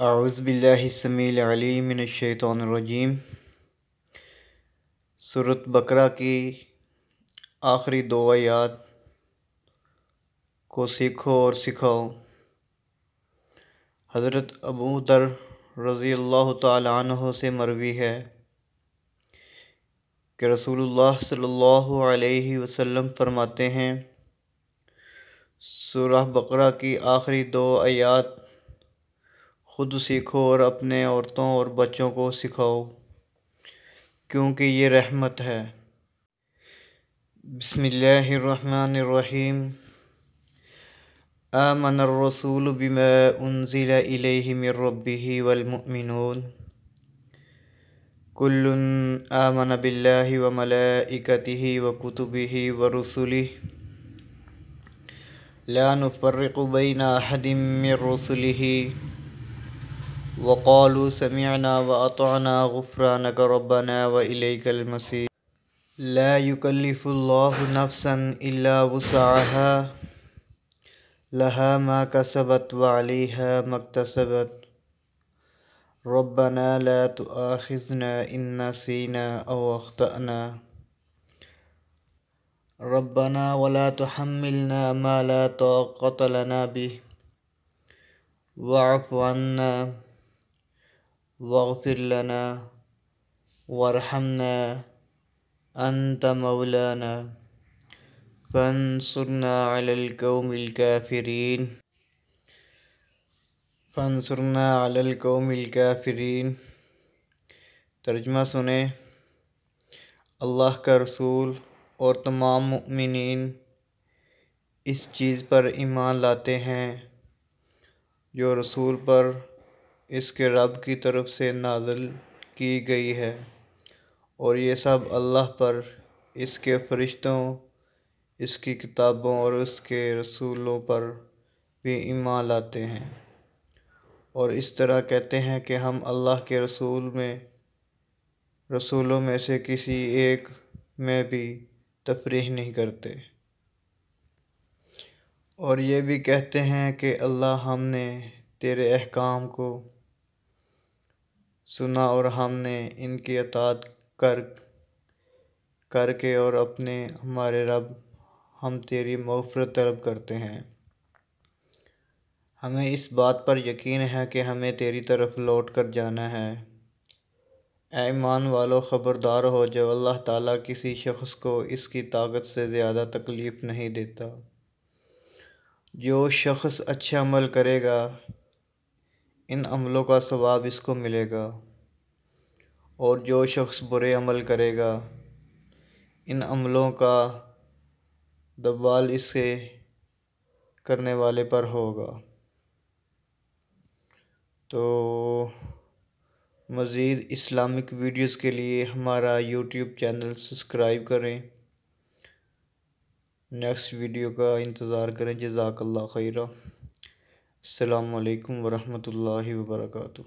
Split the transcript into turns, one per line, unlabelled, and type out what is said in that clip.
اعوذ باللہ السمیع العلیم من الشیطان الرجیم۔ سورۃ بقرہ کی آخری دو آیات کو سیکھو اور سکھاؤ۔ حضرت ابو ذر رضی اللہ تعالی عنہ سے مروی ہے کہ رسول اللہ صلی اللہ علیہ وسلم فرماتے ہیں، سورہ بقرہ کی آخری دو آیات خود سیکھو اور اپنے عورتوں اور بچوں کو سکھاؤ، کیونکہ یہ رحمت ہے۔ بسم اللہ الرحمن الرحیم۔ آمن الرسول بما انزل الیہ من ربہ والمؤمنون کل آمن باللہ وملائکتہ وکتبہ ورسلہ لا نفرق بین احد من رسلہ وقالوا سمعنا واطعنا غفرانک ربنا والیک المصیر۔ لا یکلف اللہ نفسا الا وسعها لها ما کسبت وعلیہا ما اکتسبت ربنا لا تؤاخذنا ان نسینا او اخطأنا ربنا ولا تحملنا ما لا طاقة لنا به واعف عنا واغفر لنا وارحمنا انت مولانا فانصرنا على القوم الكافرين ترجمہ سنیں۔ اللہ کا رسول اور تمام مومنین اس چیز پر ایمان لاتے ہیں جو رسول پر اس کے رب کی طرف سے نازل کی گئی ہے، اور یہ سب اللہ پر، اس کے فرشتوں، اس کی کتابوں اور اس کے رسولوں پر بھی ایمان لاتے ہیں، اور اس طرح کہتے ہیں کہ ہم اللہ کے رسولوں میں سے کسی ایک میں بھی تفریق نہیں کرتے، اور یہ بھی کہتے ہیں کہ اللہ ہم نے تیرے احکام کو سنا اور ہم نے ان کی اطاعت کر کے اور اپنے ہمارے رب ہم تیری مغفرت طلب کرتے ہیں۔ ہمیں اس بات پر یقین ہے کہ ہمیں تیری طرف لوٹ کر جانا ہے۔ اے ایمان والو، خبردار ہو، جب اللہ تعالیٰ کسی شخص کو اس کی طاقت سے زیادہ تکلیف نہیں دیتا۔ جو شخص اچھے عمل کرے گا ان عملوں کا ثواب اس کو ملے گا، اور جو شخص برے عمل کرے گا ان عملوں کا وبال اسے کرنے والے پر ہوگا۔ تو مزید اسلامک ویڈیوز کے لیے ہمارا یوٹیوب چینل سبسکرائب کریں، نیکسٹ ویڈیو کا انتظار کریں۔ جزاک اللہ خیرہ۔ السلام علیکم ورحمۃ اللہ وبرکاتہ۔